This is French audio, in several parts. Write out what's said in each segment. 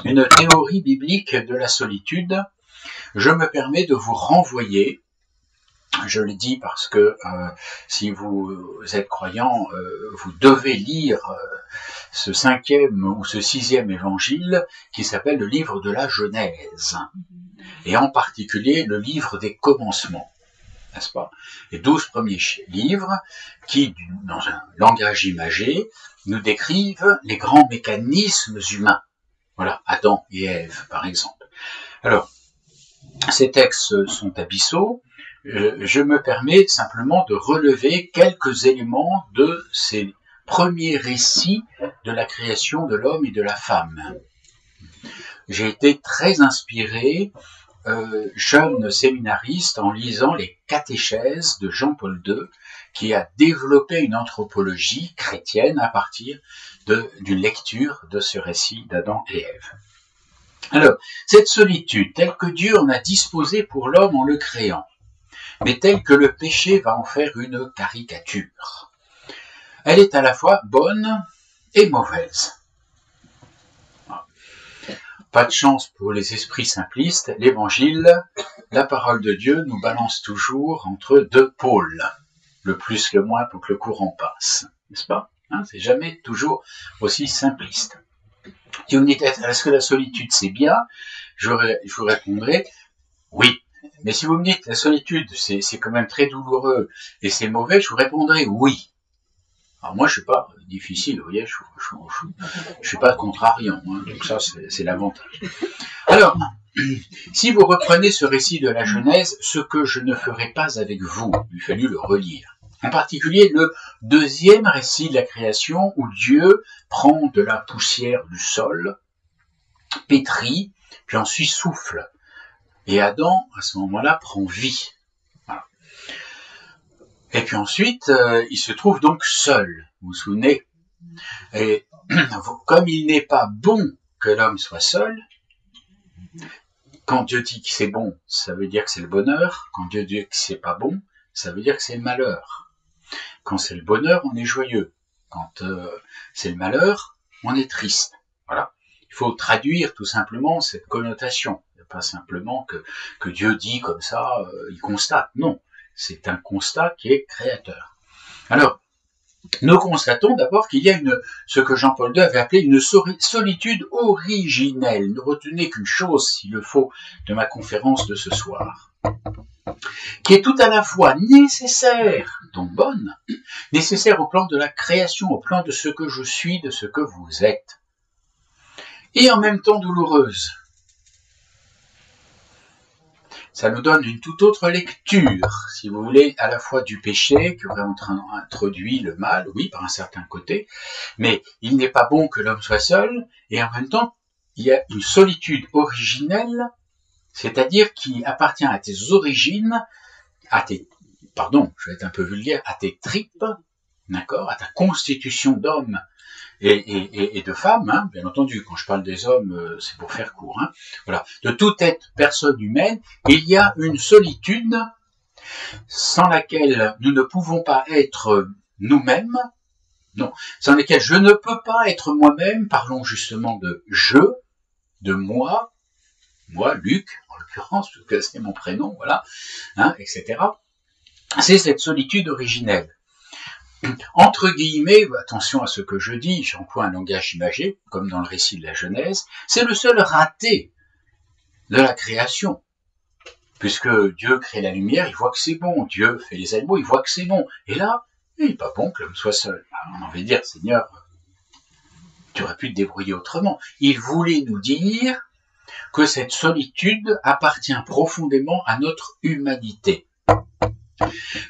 une théorie biblique de la solitude, je me permets de vous renvoyer, je le dis parce que si vous êtes croyant, vous devez lire ce 5e ou ce 6e évangile qui s'appelle le livre de la Genèse, et en particulier le livre des commencements, n'est-ce pas? Les 12 premiers livres qui, dans un langage imagé, nous décrivent les grands mécanismes humains. Voilà, Adam et Ève, par exemple. Alors, ces textes sont abyssaux. Je me permets simplement de relever quelques éléments de ces premiers récits de la création de l'homme et de la femme. J'ai été très inspiré, jeune séminariste, en lisant les catéchèses de Jean-Paul II, qui a développé une anthropologie chrétienne à partir d'une lecture de ce récit d'Adam et Ève. Alors, cette solitude, telle que Dieu en a disposé pour l'homme en le créant, mais telle que le péché va en faire une caricature, elle est à la fois bonne et mauvaise. Pas de chance pour les esprits simplistes, l'évangile, la parole de Dieu nous balance toujours entre deux pôles, le plus, le moins pour que le courant passe, n'est-ce pas? C'est jamais toujours aussi simpliste. Si vous me dites, est-ce que la solitude c'est bien? Je vous répondrai, oui. Mais si vous me dites, la solitude c'est quand même très douloureux et c'est mauvais, je vous répondrai oui. Alors moi je suis pas difficile, vous voyez, je suis pas contrariant, donc ça c'est l'avantage. Alors, si vous reprenez ce récit de la Genèse, ce que je ne ferai pas avec vous, il a fallu le relire. En particulier le deuxième récit de la création où Dieu prend de la poussière du sol, pétrit, puis ensuite souffle. Et Adam, à ce moment-là, prend vie. Voilà. Et puis ensuite, il se trouve donc seul, vous vous souvenez. Et comme il n'est pas bon que l'homme soit seul, quand Dieu dit que c'est bon, ça veut dire que c'est le bonheur. Quand Dieu dit que c'est pas bon, ça veut dire que c'est le malheur. Quand c'est le bonheur, on est joyeux. Quand c'est le malheur, on est triste. Voilà. Il faut traduire tout simplement cette connotation. Il n'y a pas simplement que Dieu dit comme ça, il constate. Non, c'est un constat qui est créateur. Alors, nous constatons d'abord qu'il y a ce que Jean-Paul II avait appelé une solitude originelle. Ne retenez qu'une chose, s'il le faut, de ma conférence de ce soir, qui est tout à la fois nécessaire, donc bonne, nécessaire au plan de la création, au plan de ce que je suis, de ce que vous êtes, et en même temps douloureuse. Ça nous donne une toute autre lecture, si vous voulez, à la fois du péché, qui aurait introduit le mal, oui, par un certain côté, mais il n'est pas bon que l'homme soit seul, et en même temps, il y a une solitude originelle, c'est-à-dire qui appartient à tes origines, je vais être un peu vulgaire, à tes tripes, d'accord, à ta constitution d'homme et de femme, bien entendu, quand je parle des hommes, c'est pour faire court, voilà, de toute personne humaine, il y a une solitude sans laquelle nous ne pouvons pas être nous-mêmes, non, sans laquelle je ne peux pas être moi-même, parlons justement de je, de moi, Luc, en l'occurrence, parce que c'est mon prénom, voilà, etc. C'est cette solitude originelle. Entre guillemets, attention à ce que je dis, j'emploie un langage imagé, comme dans le récit de la Genèse, c'est le seul raté de la création. Puisque Dieu crée la lumière, il voit que c'est bon. Dieu fait les animaux, il voit que c'est bon. Et là, il n'est pas bon que l'homme soit seul. On a envie de dire, Seigneur, tu aurais pu te débrouiller autrement. Il voulait nous dire que cette solitude appartient profondément à notre humanité.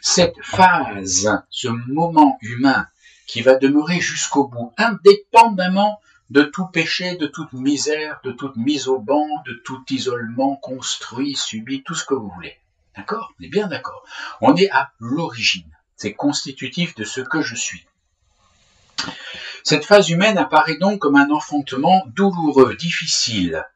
Cette phase, ce moment humain qui va demeurer jusqu'au bout, indépendamment de tout péché, de toute misère, de toute mise au banc, de tout isolement construit, subi, tout ce que vous voulez. D'accord? On est bien d'accord. On est à l'origine. C'est constitutif de ce que je suis. Cette phase humaine apparaît donc comme un enfantement douloureux, difficile.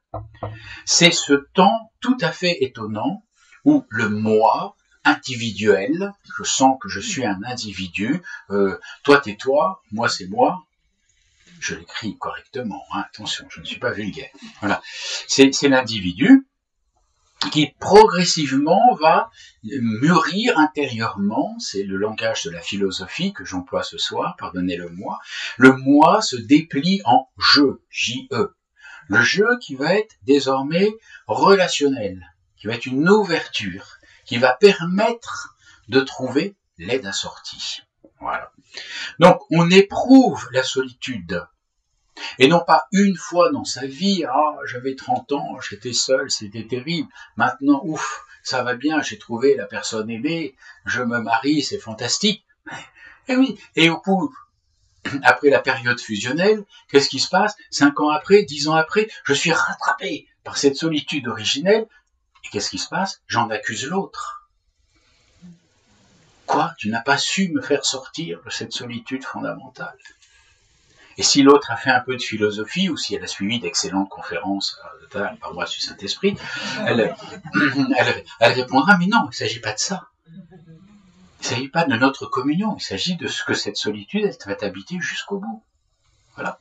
C'est ce temps tout à fait étonnant où le moi individuel, je sens que je suis un individu, toi t'es toi, moi c'est moi, je l'écris correctement, hein, attention, je ne suis pas vulgaire. Voilà, c'est l'individu qui progressivement va mûrir intérieurement, c'est le langage de la philosophie que j'emploie ce soir, pardonnez-le-moi. Le moi se déplie en je, J-E. Le je qui va être désormais relationnel, qui va être une ouverture, qui va permettre de trouver l'aide à sortie. Voilà. Donc, on éprouve la solitude. Et non pas une fois dans sa vie, ah, j'avais 30 ans, j'étais seul, c'était terrible. Maintenant, ouf, ça va bien, j'ai trouvé la personne aimée, je me marie, c'est fantastique. Et oui, et au coup, après la période fusionnelle, qu'est-ce qui se passe? 5 ans après, 10 ans après, je suis rattrapé par cette solitude originelle. Et qu'est-ce qui se passe? J'en accuse l'autre. Quoi? Tu n'as pas su me faire sortir de cette solitude fondamentale. Et si l'autre a fait un peu de philosophie, ou si elle a suivi d'excellentes conférences à la paroisse du Saint-Esprit, elle répondra, mais non, il ne s'agit pas de ça. Il ne s'agit pas de notre communion, il s'agit de ce que cette solitude elle va t'habiter jusqu'au bout. Voilà.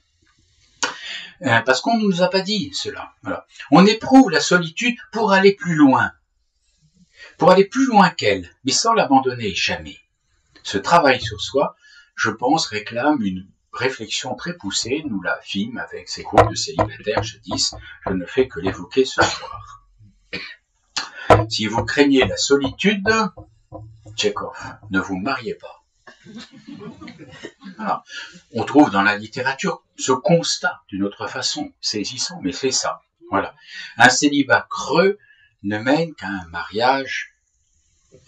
Parce qu'on ne nous a pas dit cela. Voilà. On éprouve la solitude pour aller plus loin. Pour aller plus loin qu'elle, mais sans l'abandonner jamais. Ce travail sur soi, je pense, réclame une réflexion très poussée, nous la fîmes avec ces groupes de célibataires jadis, je ne fais que l'évoquer ce soir. Si vous craignez la solitude, Tchekhov, ne vous mariez pas. Voilà. On trouve dans la littérature ce constat d'une autre façon, saisissant, mais c'est ça. Voilà. Un célibat creux ne mène qu'à un mariage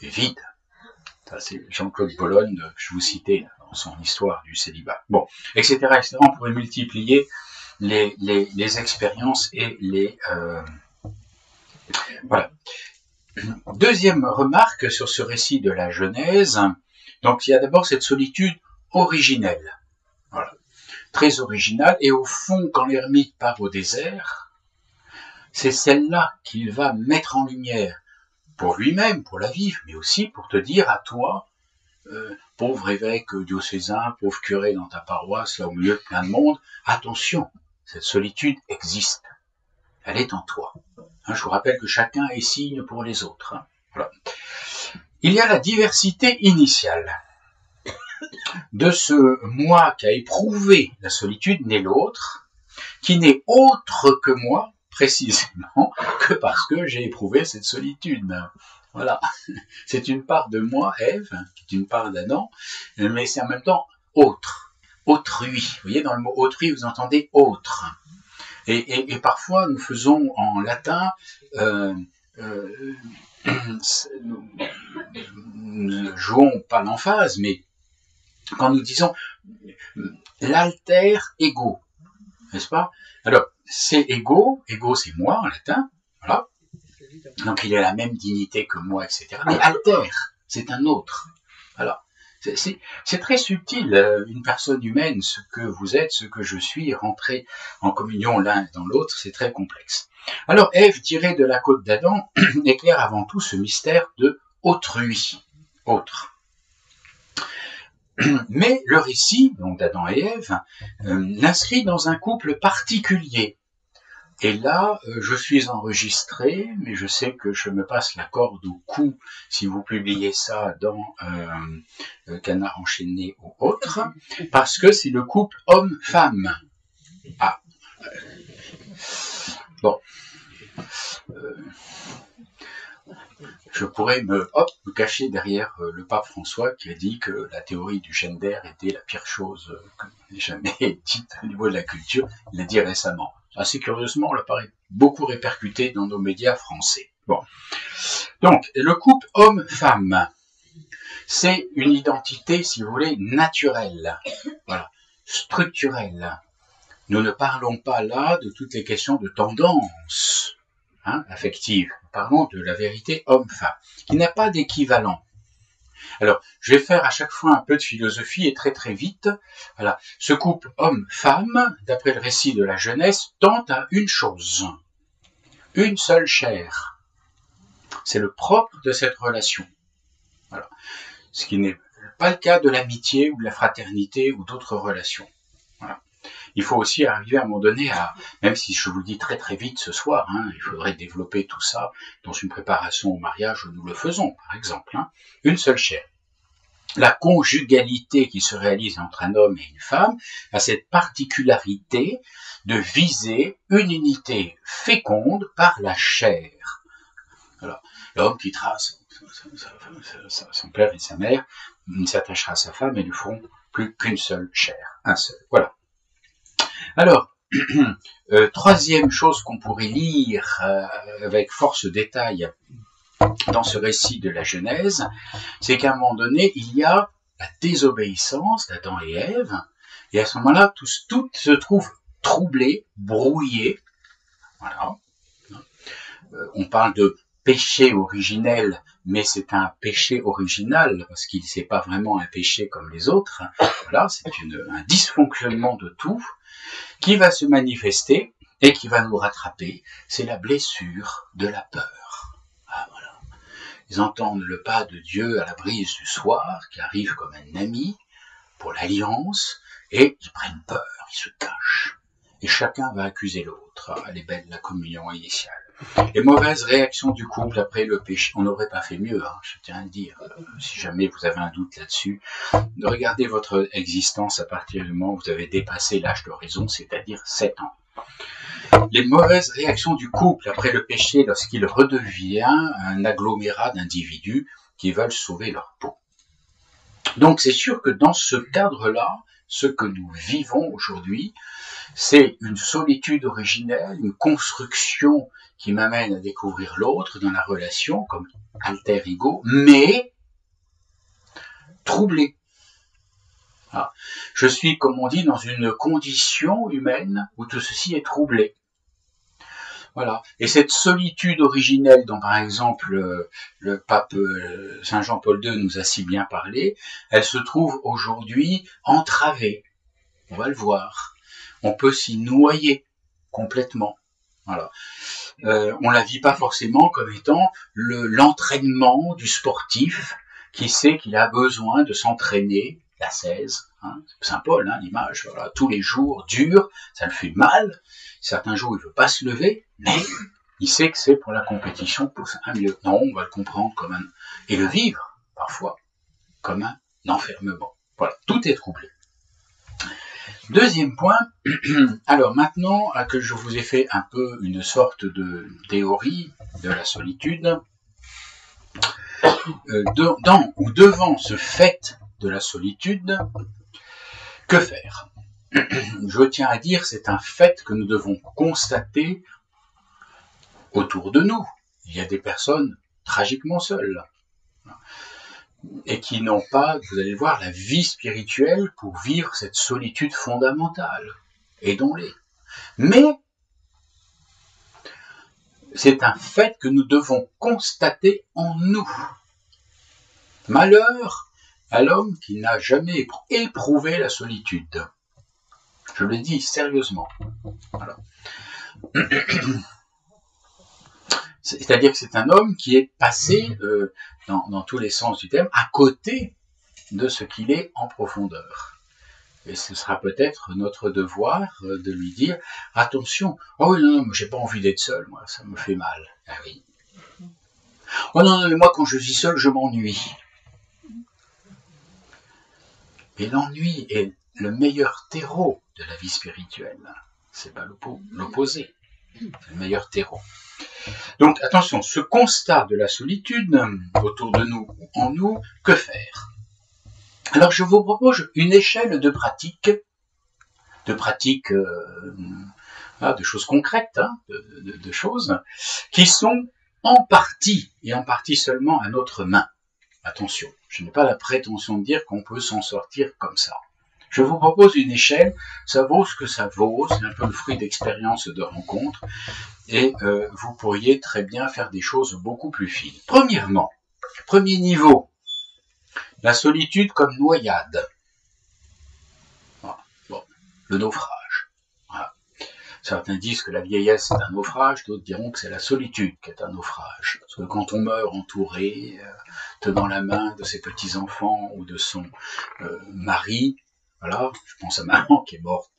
vide. Ça, c'est Jean-Claude Bologne que je vous citais dans son histoire du célibat. Bon, etc., etc. On pourrait multiplier les expériences et les... Voilà. Deuxième remarque sur ce récit de la Genèse. Donc, il y a d'abord cette solitude originelle. Voilà. Très originale. Et au fond, quand l'ermite part au désert, c'est celle-là qu'il va mettre en lumière. Pour lui-même, pour la vivre, mais aussi pour te dire à toi, pauvre évêque diocésain, pauvre curé dans ta paroisse, là au milieu de plein de monde, attention, cette solitude existe. Elle est en toi. Hein, je vous rappelle que chacun est signe pour les autres. Hein. Voilà. Il y a la diversité initiale. De ce moi qui a éprouvé la solitude naît l'autre, qui n'est autre que moi, précisément, que parce que j'ai éprouvé cette solitude. Voilà. C'est une part de moi, Ève, qui est une part d'Adam, mais c'est en même temps autre, autrui. Vous voyez, dans le mot autrui, vous entendez autre. Et parfois, nous faisons en latin, nous ne jouons pas l'emphase, mais quand nous disons l'alter ego, n'est-ce pas? Alors, c'est ego c'est moi en latin, voilà. Donc il a la même dignité que moi, etc. Mais alter, c'est un autre. Voilà. C'est très subtil, une personne humaine, ce que vous êtes, ce que je suis, rentrer en communion l'un dans l'autre, c'est très complexe. Alors Ève, tirée de la côte d'Adam, éclaire avant tout ce mystère de autrui, autre. Mais le récit, donc d'Adam et Ève, l'inscrit dans un couple particulier. Et là, je suis enregistré, mais je sais que je me passe la corde au cou si vous publiez ça dans Canard enchaîné ou autre, parce que c'est le couple homme-femme. Ah. Bon. Je pourrais me cacher derrière le pape François qui a dit que la théorie du gender était la pire chose que j'ai jamais dite au niveau de la culture. Il l'a dit récemment. Assez curieusement, on l'a beaucoup répercuté dans nos médias français. Bon. Donc, le couple homme-femme, c'est une identité, si vous voulez, naturelle, voilà, structurelle. Nous ne parlons pas là de toutes les questions de tendance affective. Nous parlons de la vérité homme-femme, qui n'a pas d'équivalent. Alors, je vais faire à chaque fois un peu de philosophie et très très vite. Voilà. Ce couple homme-femme, d'après le récit de la Genèse, tend à une chose. Une seule chair. C'est le propre de cette relation. Voilà. Ce qui n'est pas le cas de l'amitié ou de la fraternité ou d'autres relations. Voilà. Il faut aussi arriver à un moment donné à, même si je vous le dis très très vite ce soir, hein, il faudrait développer tout ça dans une préparation au mariage où nous le faisons, par exemple, hein, une seule chair. La conjugalité qui se réalise entre un homme et une femme a cette particularité de viser une unité féconde par la chair. Alors, l'homme quittera son père et sa mère, il s'attachera à sa femme et ne feront plus qu'une seule chair, un seul. Voilà. Alors, troisième chose qu'on pourrait lire avec force détail dans ce récit de la Genèse, c'est qu'à un moment donné, il y a la désobéissance d'Adam et Ève, et à ce moment-là, tout se trouve troublé, brouillé. Voilà. On parle de péché originel, mais c'est un péché original, parce qu'il n'est pas vraiment un péché comme les autres. Voilà, c'est un dysfonctionnement de tout, qui va se manifester et qui va nous rattraper. C'est la blessure de la peur. Ah, voilà. Ils entendent le pas de Dieu à la brise du soir, qui arrive comme un ami pour l'alliance, et ils prennent peur, ils se cachent. Et chacun va accuser l'autre. Ah, elle est belle la communion initiale. Les mauvaises réactions du couple après le péché, on n'aurait pas fait mieux, hein, je tiens à le dire. Si jamais vous avez un doute là-dessus, regardez votre existence à partir du moment où vous avez dépassé l'âge de raison, c'est-à-dire 7 ans. Les mauvaises réactions du couple après le péché lorsqu'il redevient un agglomérat d'individus qui veulent sauver leur peau. Donc c'est sûr que dans ce cadre-là, ce que nous vivons aujourd'hui, c'est une solitude originelle, une construction qui m'amène à découvrir l'autre dans la relation comme alter ego, mais troublé. Ah. Je suis, comme on dit, dans une condition humaine où tout ceci est troublé. Voilà. Et cette solitude originelle dont, par exemple, le pape Saint Jean-Paul II nous a si bien parlé, elle se trouve aujourd'hui entravée. On va le voir. On peut s'y noyer complètement. Voilà. On la vit pas forcément comme étant l'entraînement du sportif qui sait qu'il a besoin de s'entraîner, l'ascèse, hein, Saint Paul, hein, l'image, voilà, tous les jours dur, ça le fait mal, certains jours il veut pas se lever, mais il sait que c'est pour la compétition, pour un mieux. Non, on va le comprendre comme un, et le vivre, parfois, comme un enfermement. Voilà, tout est troublé. Deuxième point, alors maintenant que je vous ai fait un peu une sorte de théorie de la solitude, dans ou devant ce fait de la solitude, que faire? Je tiens à dire, c'est un fait que nous devons constater autour de nous. Il y a des personnes tragiquement seules et qui n'ont pas, vous allez voir, la vie spirituelle pour vivre cette solitude fondamentale. Aidons-les. Mais c'est un fait que nous devons constater en nous. Malheur à l'homme qui n'a jamais éprouvé la solitude. Je le dis sérieusement. Voilà. C'est-à-dire que c'est un homme qui est passé, dans tous les sens du terme, à côté de ce qu'il est en profondeur. Et ce sera peut-être notre devoir de lui dire « Attention, oh oui, non, j'ai pas envie d'être seul, moi, ça me fait mal. » Ah oui. Oh non, mais moi, quand je suis seul, je m'ennuie. Et l'ennui est le meilleur terreau de la vie spirituelle. C'est pas l'opposé. C'est le meilleur terreau. Donc, attention, ce constat de la solitude autour de nous, en nous, que faire? Alors, je vous propose une échelle de pratiques, de choses concrètes, hein, de choses, qui sont en partie, et en partie seulement à notre main. Attention, je n'ai pas la prétention de dire qu'on peut s'en sortir comme ça. Je vous propose une échelle, ça vaut ce que ça vaut, c'est un peu le fruit d'expériences de rencontres, et vous pourriez très bien faire des choses beaucoup plus fines. Premièrement, premier niveau, la solitude comme noyade. Voilà. Bon, le naufrage. Voilà. Certains disent que la vieillesse est un naufrage, d'autres diront que c'est la solitude qui est un naufrage. Parce que quand on meurt entouré, tenant la main de ses petits-enfants ou de son mari, voilà, je pense à maman qui est morte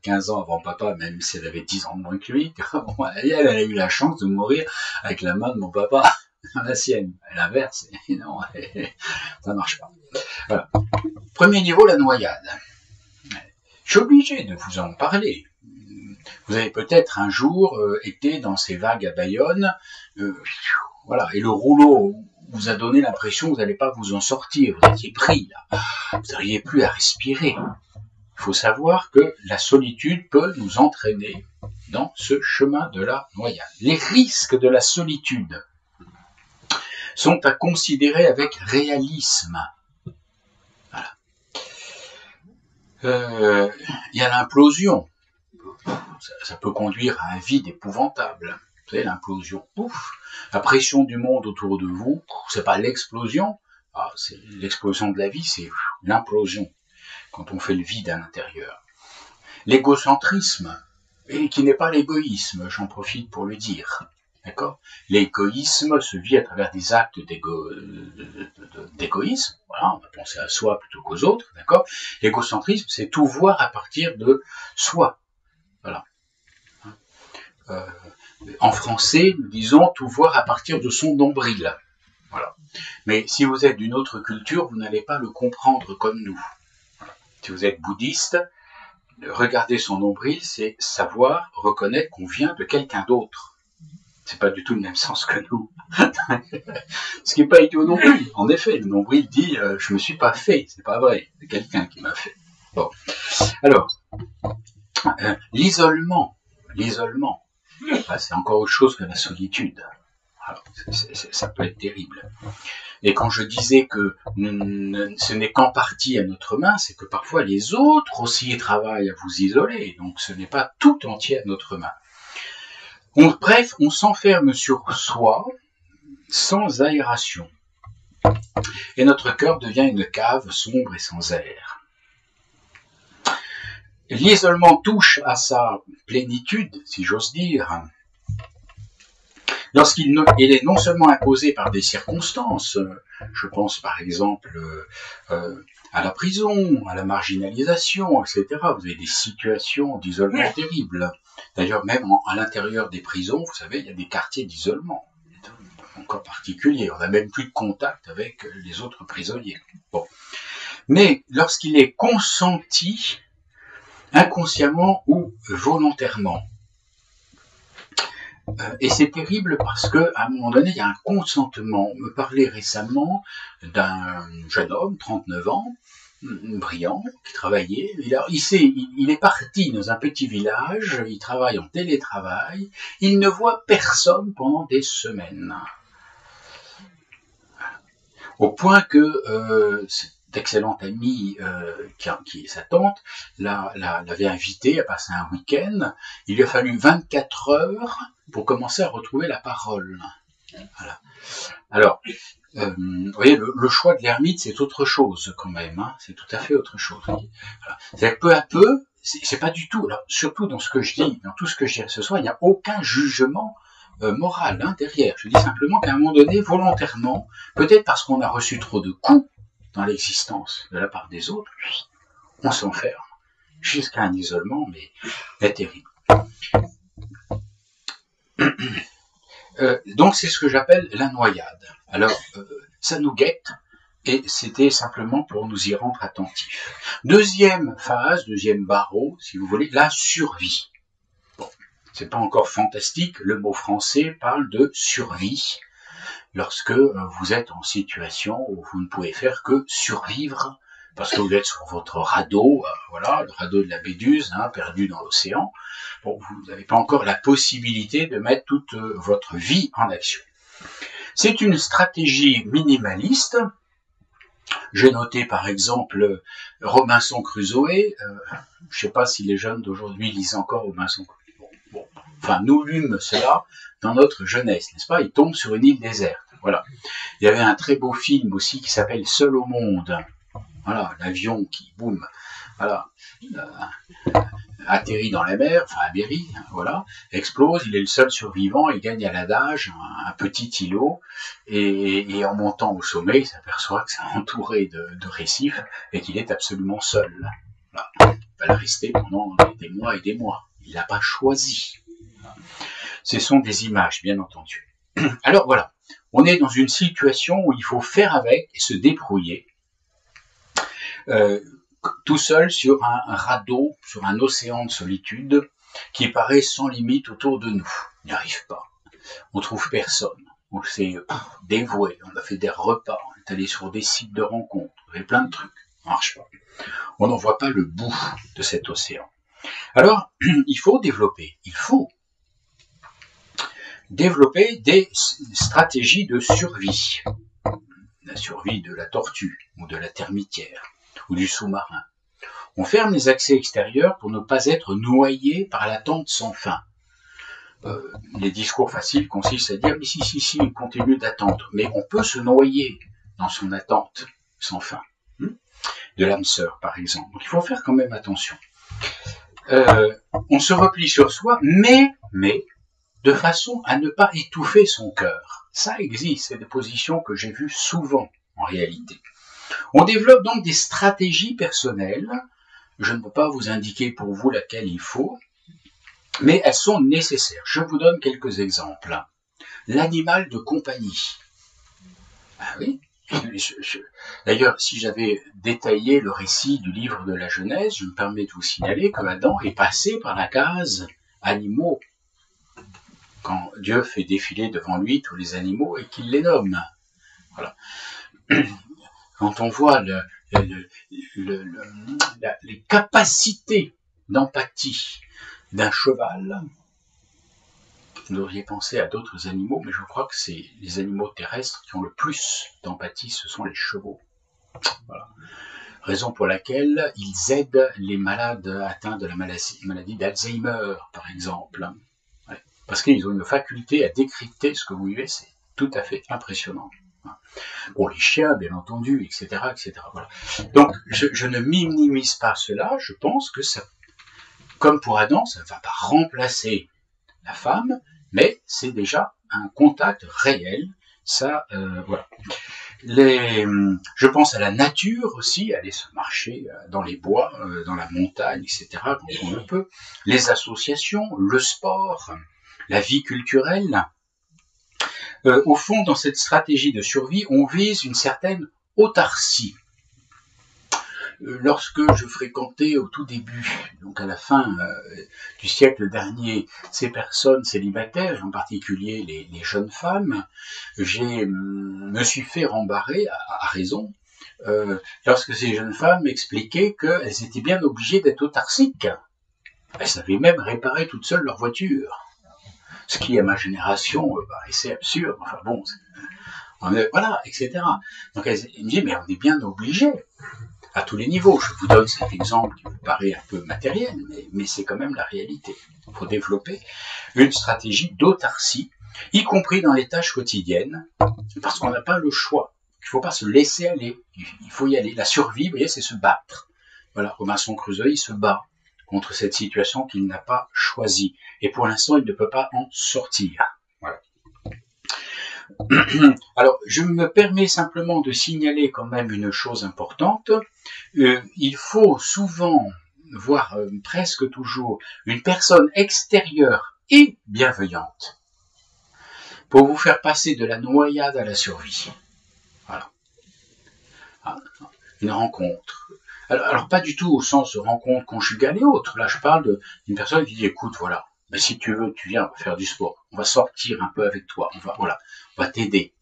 15 ans avant papa, même si elle avait 10 ans de moins que lui. Bon, elle a eu la chance de mourir avec la main de mon papa dans la sienne. L'inverse, non, ça marche pas. Voilà. Premier niveau, la noyade. Je suis obligé de vous en parler. Vous avez peut-être un jour été dans ces vagues à Bayonne, voilà, et le rouleau vous a donné l'impression que vous n'allez pas vous en sortir, vous étiez pris, là. Vous n'auriez plus à respirer. Il faut savoir que la solitude peut nous entraîner dans ce chemin de la noyade. Les risques de la solitude sont à considérer avec réalisme. Voilà. Il y a l'implosion. Ça peut conduire à un vide épouvantable. Vous savez, l'implosion. La pression du monde autour de vous, c'est pas l'explosion. C'est l'explosion de la vie, c'est l'implosion. Quand on fait le vide à l'intérieur. L'égocentrisme, et qui n'est pas l'égoïsme, j'en profite pour le dire. D'accord ? L'égoïsme se vit à travers des actes d'égoïsme. Voilà, on va penser à soi plutôt qu'aux autres. D'accord ? L'égocentrisme, c'est tout voir à partir de soi. Voilà. En français, nous disons tout voir à partir de son nombril. Voilà. Mais si vous êtes d'une autre culture, vous n'allez pas le comprendre comme nous. Voilà. Si vous êtes bouddhiste, regarder son nombril, c'est savoir reconnaître qu'on vient de quelqu'un d'autre. C'est pas du tout le même sens que nous. Ce qui n'est pas idiot non plus. En effet, le nombril dit je me suis pas fait, c'est pas vrai, c'est quelqu'un qui m'a fait. Bon. Alors, l'isolement, c'est encore autre chose que la solitude. Alors, ça peut être terrible. Et quand je disais que ce n'est qu'en partie à notre main, c'est que parfois les autres aussi travaillent à vous isoler, donc ce n'est pas tout entier à notre main. Bref, on s'enferme sur soi sans aération. Et notre cœur devient une cave sombre et sans air. L'isolement touche à sa plénitude, si j'ose dire, lorsqu'il est non seulement imposé par des circonstances, je pense par exemple à la prison, à la marginalisation, etc. Vous avez des situations d'isolement terribles. D'ailleurs, même à l'intérieur des prisons, vous savez, il y a des quartiers d'isolement, encore particuliers. On n'a même plus de contact avec les autres prisonniers. Bon. Mais lorsqu'il est consenti, inconsciemment ou volontairement, et c'est terrible parce que à un moment donné, il y a un consentement. On me parlait récemment d'un jeune homme, 39 ans, brillant, qui travaillait. Il est parti dans un petit village, il travaille en télétravail, il ne voit personne pendant des semaines. Au point que cette excellente amie, qui est sa tante, l'avait invité à passer un week-end. Il lui a fallu 24 heures pour commencer à retrouver la parole. Voilà. Alors, vous voyez, le choix de l'ermite, c'est autre chose quand même. Hein, c'est tout à fait autre chose. Voilà. C'est-à-dire que peu à peu, c'est pas du tout, alors, surtout dans ce que je dis, dans tout ce que je dirai ce soir, il n'y a aucun jugement moral derrière. Je dis simplement qu'à un moment donné, volontairement, peut-être parce qu'on a reçu trop de coups dans l'existence de la part des autres, on s'enferme jusqu'à un isolement, mais terrible. Donc c'est ce que j'appelle la noyade. Alors, ça nous guette, et c'était simplement pour nous y rendre attentifs. Deuxième phase, deuxième barreau, si vous voulez, la survie. Bon, c'est pas encore fantastique, le mot français parle de survie, lorsque vous êtes en situation où vous ne pouvez faire que survivre, parce que vous êtes sur votre radeau, voilà, le radeau de la Méduse, hein, perdu dans l'océan. Bon, vous n'avez pas encore la possibilité de mettre toute votre vie en action. C'est une stratégie minimaliste. J'ai noté par exemple Robinson Crusoe. Je ne sais pas si les jeunes d'aujourd'hui lisent encore Robinson Crusoe. Bon. Enfin, nous lûmes cela dans notre jeunesse, n'est-ce pas? Il tombe sur une île déserte. Voilà. Il y avait un très beau film aussi qui s'appelle Seul au monde. Voilà, l'avion qui, boum, voilà, atterrit dans la mer, enfin à Berry, voilà, explose, il est le seul survivant, il gagne à l'adage un petit îlot, et en montant au sommet, il s'aperçoit que c'est entouré de récifs et qu'il est absolument seul. Voilà. va le rester pendant des mois et des mois. Il l'a pas choisi. Ce sont des images, bien entendu. Alors voilà, on est dans une situation où il faut faire avec et se débrouiller tout seul sur un radeau, sur un océan de solitude qui paraît sans limite autour de nous. On n'y arrive pas. On trouve personne. On s'est dévoué, on a fait des repas, on est allé sur des sites de rencontres, on fait plein de trucs. Ça marche pas. On n'en voit pas le bout de cet océan. Alors, il faut développer des stratégies de survie. La survie de la tortue, ou de la termitière, ou du sous-marin. On ferme les accès extérieurs pour ne pas être noyé par l'attente sans fin. Les discours faciles consistent à dire « mais si, on continue d'attendre ». Mais on peut se noyer dans son attente sans fin. De l'âme sœur, par exemple. Donc il faut faire quand même attention. On se replie sur soi, mais de façon à ne pas étouffer son cœur. Ça existe, c'est des positions que j'ai vues souvent en réalité. On développe donc des stratégies personnelles. Je ne peux pas vous indiquer pour vous laquelle il faut, mais elles sont nécessaires. Je vous donne quelques exemples. L'animal de compagnie. Ah oui. D'ailleurs, si j'avais détaillé le récit du livre de la Genèse, je me permets de vous signaler que Adam est passé par la case animaux. Quand Dieu fait défiler devant lui tous les animaux et qu'il les nomme. Voilà. Quand on voit les capacités d'empathie d'un cheval, vous devriez penser à d'autres animaux, mais je crois que c'est les animaux terrestres qui ont le plus d'empathie, ce sont les chevaux. Voilà. Raison pour laquelle ils aident les malades atteints de la maladie d'Alzheimer, par exemple. Ouais. Parce qu'ils ont une faculté à décrypter ce que vous vivez, c'est tout à fait impressionnant. Bon, les chiens, bien entendu, etc., etc. Voilà. Donc, je ne minimise pas cela, je pense que ça, comme pour Adam, ça ne va pas remplacer la femme, mais c'est déjà un contact réel, ça, voilà. Je pense à la nature aussi, aller se marcher dans les bois, dans la montagne, etc., quand on le peut, les associations, le sport, la vie culturelle. Au fond, dans cette stratégie de survie, on vise une certaine autarcie. Lorsque je fréquentais au tout début, donc à la fin du siècle dernier, ces personnes célibataires, en particulier les jeunes femmes, me suis fait rembarrer, à raison, lorsque ces jeunes femmes m'expliquaient qu'elles étaient bien obligées d'être autarciques. Elles savaient même réparer toutes seules leur voiture. Ce qui, à ma génération, paraissait absurde. Enfin bon, voilà, etc. Donc elle me dit, mais on est bien obligé à tous les niveaux. Je vous donne cet exemple qui vous paraît un peu matériel, mais c'est quand même la réalité. Il faut développer une stratégie d'autarcie, y compris dans les tâches quotidiennes, parce qu'on n'a pas le choix. Il ne faut pas se laisser aller. Il faut y aller. La survie, vous voyez, c'est se battre. Voilà, Robinson Crusoe, il se bat contre cette situation qu'il n'a pas choisie. Et pour l'instant, il ne peut pas en sortir. Voilà. Alors, je me permets simplement de signaler quand même une chose importante. Il faut souvent, voire presque toujours, une personne extérieure et bienveillante pour vous faire passer de la noyade à la survie. Voilà. Une rencontre. Alors pas du tout au sens de rencontre conjugale et autres. Là, je parle d'une personne qui dit, écoute, voilà, mais si tu veux, tu viens, on va faire du sport. On va sortir un peu avec toi. On va t'aider.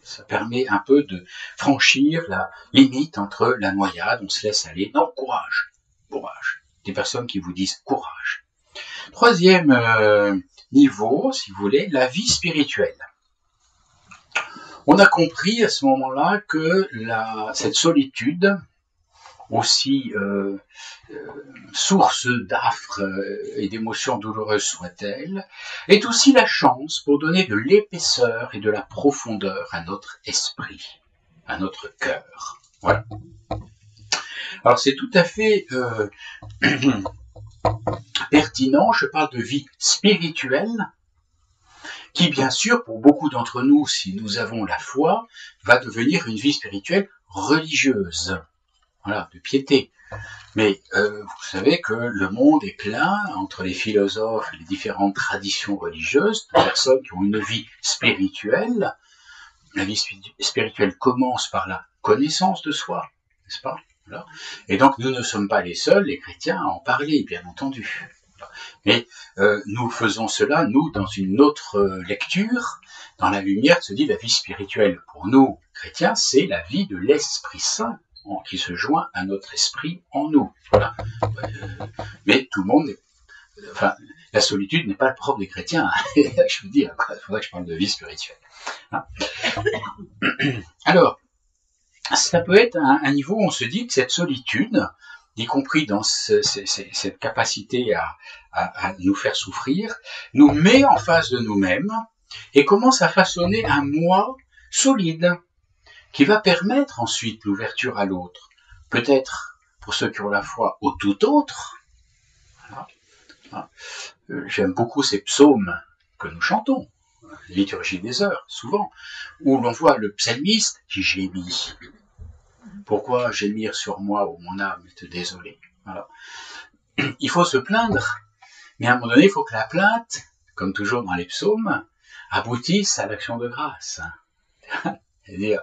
Ça permet un peu de franchir la limite entre la noyade, on se laisse aller. Non, courage. Des personnes qui vous disent courage. Troisième niveau, si vous voulez, la vie spirituelle. On a compris à ce moment-là que cette solitude, aussi source d'affres et d'émotions douloureuses soit-elle, est aussi la chance pour donner de l'épaisseur et de la profondeur à notre esprit, à notre cœur. Voilà. Alors c'est tout à fait pertinent, je parle de vie spirituelle, qui bien sûr, pour beaucoup d'entre nous, si nous avons la foi, va devenir une vie spirituelle religieuse. Voilà, de piété. Mais vous savez que le monde est plein, entre les philosophes et les différentes traditions religieuses, de personnes qui ont une vie spirituelle. La vie spirituelle commence par la connaissance de soi, n'est-ce pas? Voilà. Et donc nous ne sommes pas les seuls, les chrétiens, à en parler, bien entendu. Mais nous faisons cela, nous, dans une autre lecture, dans la lumière de se dit la vie spirituelle. Pour nous, chrétiens, c'est la vie de l'Esprit Saint qui se joint à notre esprit en nous. Voilà. Mais tout le monde, enfin, la solitude n'est pas le propre des chrétiens. Je veux dire, il faudrait que je parle de vie spirituelle. Hein. Alors, ça peut être un niveau où on se dit que cette solitude, y compris dans cette capacité à nous faire souffrir, nous met en face de nous-mêmes et commence à façonner un moi solide qui va permettre ensuite l'ouverture à l'autre. Peut-être pour ceux qui ont la foi au tout autre. Voilà. J'aime beaucoup ces psaumes que nous chantons, liturgie des heures, souvent, où l'on voit le psalmiste qui gémit. Pourquoi gémir sur moi, où mon âme est désolée? Voilà. Il faut se plaindre, mais à un moment donné, il faut que la plainte, comme toujours dans les psaumes, aboutisse à l'action de grâce. C'est-à-dire,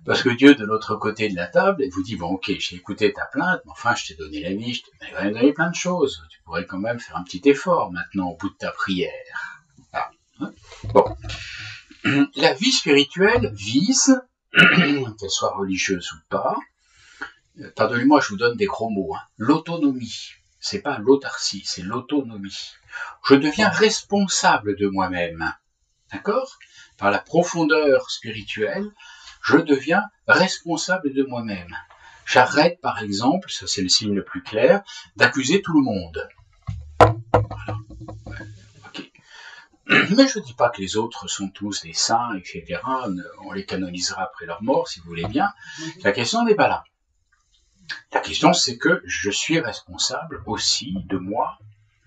parce que Dieu, de l'autre côté de la table, il vous dit, bon, ok, j'ai écouté ta plainte, mais enfin, je t'ai donné la vie, je t'ai donné plein de choses. Tu pourrais quand même faire un petit effort maintenant au bout de ta prière. Ah. Bon. La vie spirituelle vise, qu'elle soit religieuse ou pas, pardonnez-moi, je vous donne des gros mots, hein, l'autonomie. C'est pas l'autarcie, c'est l'autonomie. Je deviens responsable de moi-même. D'accord? Par la profondeur spirituelle, je deviens responsable de moi-même. J'arrête, par exemple, ça c'est le signe le plus clair, d'accuser tout le monde. Voilà. Okay. Mais je ne dis pas que les autres sont tous des saints, etc. On les canonisera après leur mort, si vous voulez bien. La question n'est pas là. La question, c'est que je suis responsable aussi de moi,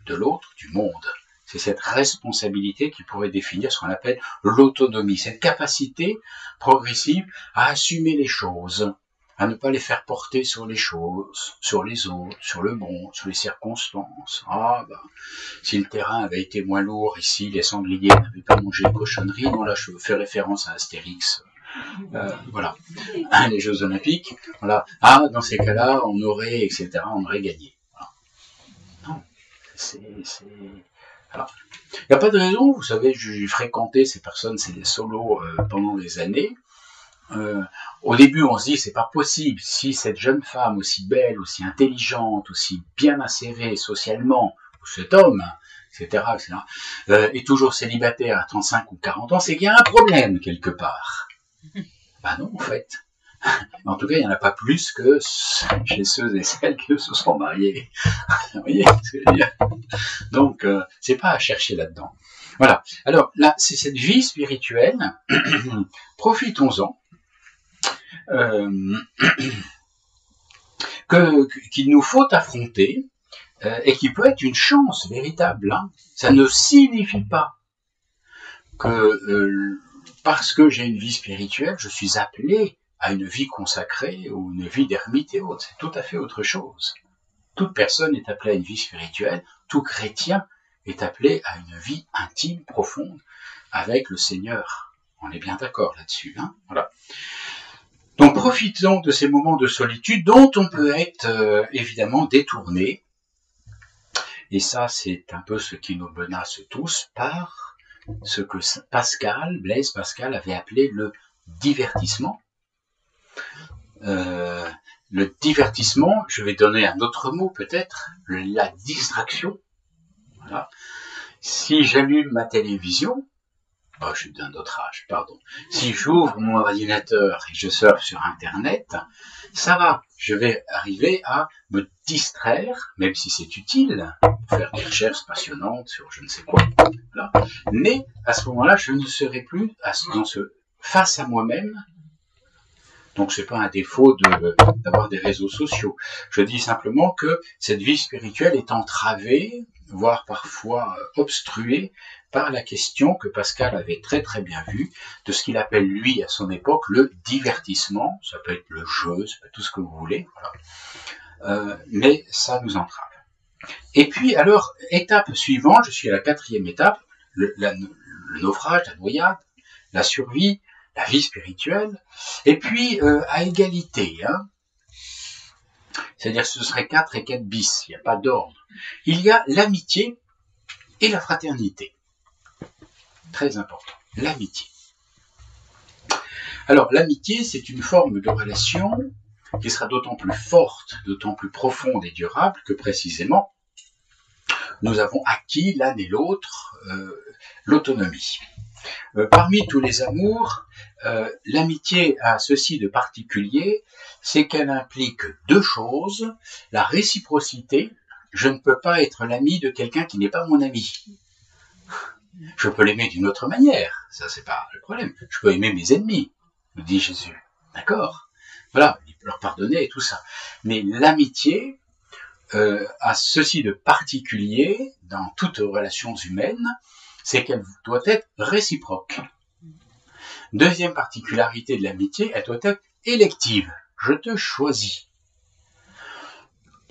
de l'autre, du monde. C'est cette responsabilité qui pourrait définir ce qu'on appelle l'autonomie, cette capacité progressive à assumer les choses, à ne pas les faire porter sur les choses, sur les autres, sur le monde, sur les circonstances. Ah, ben, si le terrain avait été moins lourd ici, les sangliers n'avaient pas mangé de cochonnerie. Non, là, je fais référence à Astérix. Voilà, les Jeux Olympiques. Voilà. Ah, dans ces cas-là, on aurait, etc., on aurait gagné. Voilà. Non, alors, il n'y a pas de raison, vous savez, j'ai fréquenté ces personnes, c'est des solos pendant des années. Au début, on se dit, c'est pas possible, si cette jeune femme aussi belle, aussi intelligente, aussi bien insérée socialement, ou cet homme, etc., est toujours célibataire à 35 ou 40 ans, c'est qu'il y a un problème quelque part. Ben non, en fait. En tout cas, il n'y en a pas plus que chez ceux et celles qui se sont mariés. Vous voyez ce que je veux dire? Donc, c'est pas à chercher là-dedans. Voilà. Alors, là, c'est cette vie spirituelle. Profitons-en. Qu'il nous faut affronter et qui peut être une chance véritable. Hein. Ça ne signifie pas que parce que j'ai une vie spirituelle, je suis appelé à une vie consacrée ou une vie d'ermite et autres. C'est tout à fait autre chose. Toute personne est appelée à une vie spirituelle, tout chrétien est appelé à une vie intime, profonde, avec le Seigneur. On est bien d'accord là-dessus. Hein, voilà. Donc profitons de ces moments de solitude dont on peut être évidemment détourné. Et ça, c'est un peu ce qui nous menace tous par ce que Blaise Pascal avait appelé le divertissement. Le divertissement, je vais donner un autre mot peut-être, la distraction. Voilà. Si j'allume ma télévision, je suis d'un autre âge, pardon. Si j'ouvre mon ordinateur et je surfe sur Internet, ça va, je vais arriver à me distraire, même si c'est utile, pour faire des recherches passionnantes sur je ne sais quoi. Voilà. Mais à ce moment-là, je ne serai plus face à moi-même. Donc c'est pas un défaut d'avoir des réseaux sociaux. Je dis simplement que cette vie spirituelle est entravée voire parfois obstrué par la question que Pascal avait très très bien vue de ce qu'il appelle lui à son époque le divertissement. Ça peut être le jeu, ça peut être tout ce que vous voulez, voilà. Mais ça nous entrave. Et puis alors, étape suivante, je suis à la 4e étape, le naufrage, la noyade, la survie, la vie spirituelle, et puis à égalité, hein. C'est-à-dire que ce serait 4 et 4 bis, il n'y a pas d'ordre. Il y a l'amitié et la fraternité. Très important, l'amitié. Alors, l'amitié, c'est une forme de relation qui sera d'autant plus forte, d'autant plus profonde et durable que précisément, nous avons acquis l'un et l'autre l'autonomie. Parmi tous les amours, l'amitié a ceci de particulier, c'est qu'elle implique 2 choses, la réciprocité. Je ne peux pas être l'ami de quelqu'un qui n'est pas mon ami. Je peux l'aimer d'une autre manière, ça c'est pas le problème. Je peux aimer mes ennemis, nous dit Jésus. D'accord? Voilà, leur pardonner et tout ça. Mais l'amitié a ceci de particulier dans toutes les relations humaines, c'est qu'elle doit être réciproque. Deuxième particularité de l'amitié, elle doit être élective. Je te choisis.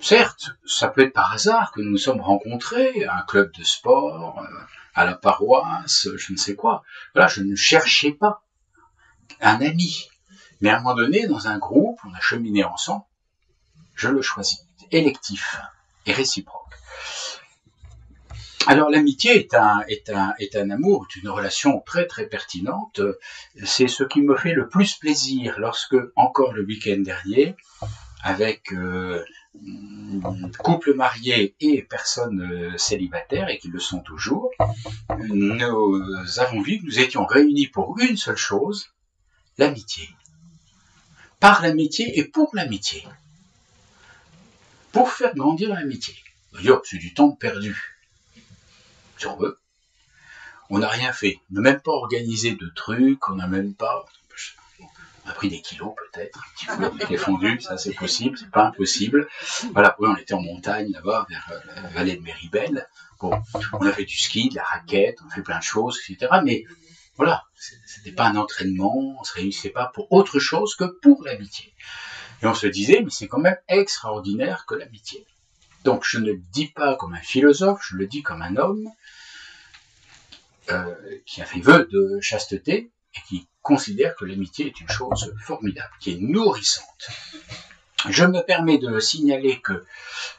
Certes, ça peut être par hasard que nous nous sommes rencontrés à un club de sport, à la paroisse, je ne sais quoi. Voilà, je ne cherchais pas un ami. Mais à un moment donné, dans un groupe, on a cheminé ensemble, je le choisis. Électif et réciproque. Alors l'amitié est un amour, est une relation très très pertinente. C'est ce qui me fait le plus plaisir lorsque, encore le week-end dernier, avec couple marié et personnes célibataires, et qui le sont toujours, nous avons vu que nous étions réunis pour une seule chose, l'amitié. Par l'amitié et pour l'amitié. Pour faire grandir l'amitié. C'est du temps perdu. Si on veut. On n'a rien fait. On n'a même pas organisé de trucs, on n'a même pas... On a pris des kilos peut-être, un petit peu avec les fondus, ça c'est possible, c'est pas impossible. Voilà, oui, on était en montagne là-bas, vers la vallée de Méribel. Bon, on a fait du ski, de la raquette, on a fait plein de choses, etc. Mais voilà, c'était pas un entraînement, on se réunissait pas pour autre chose que pour l'amitié. Et on se disait, mais c'est quand même extraordinaire que l'amitié. Donc je ne le dis pas comme un philosophe, je le dis comme un homme qui a fait vœu de chasteté et qui considère que l'amitié est une chose formidable, qui est nourrissante. Je me permets de signaler que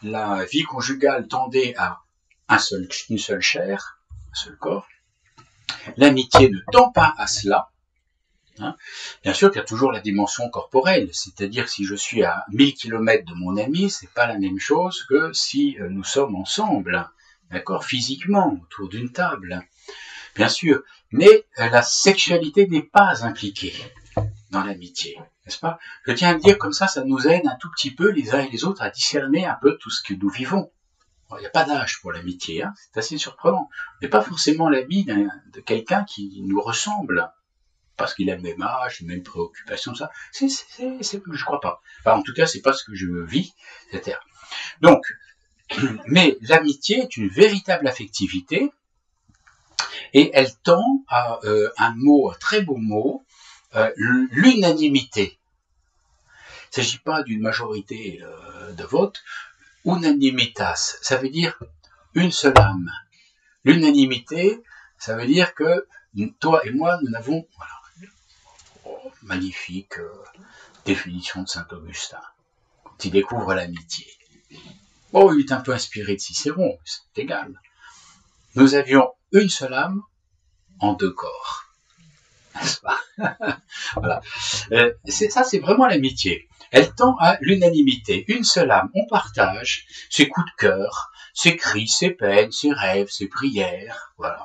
la vie conjugale tendait à une seule chair, un seul corps. L'amitié ne tend pas à cela. Hein. Bien sûr qu'il y a toujours la dimension corporelle, c'est-à-dire si je suis à 1000 km de mon ami, c'est pas la même chose que si nous sommes ensemble, d'accord, physiquement, autour d'une table. Bien sûr, mais la sexualité n'est pas impliquée dans l'amitié, n'est-ce pas? Je tiens à le dire comme ça nous aide un tout petit peu les uns et les autres à discerner un peu tout ce que nous vivons. Il n'y a pas d'âge pour l'amitié, hein, c'est assez surprenant. On n'est pas forcément l'ami de quelqu'un qui nous ressemble, parce qu'il a le même âge, les mêmes préoccupations, ça. Je crois pas. Enfin, en tout cas, c'est pas ce que je vis, etc. Donc, mais l'amitié est une véritable affectivité, et elle tend à un mot, un très beau mot, l'unanimité. Il ne s'agit pas d'une majorité de vote. Unanimitas, ça veut dire une seule âme. L'unanimité, ça veut dire que toi et moi, nous n'avons... Voilà, magnifique définition de Saint-Augustin, quand il découvre l'amitié. Oh, il est un peu inspiré de Cicéron, c'est égal. Nous avions une seule âme en 2 corps. N'est-ce pas? Voilà. Ça, c'est vraiment l'amitié. Elle tend à l'unanimité. Une seule âme. On partage ses coups de cœur, ses cris, ses peines, ses rêves, ses prières. Voilà.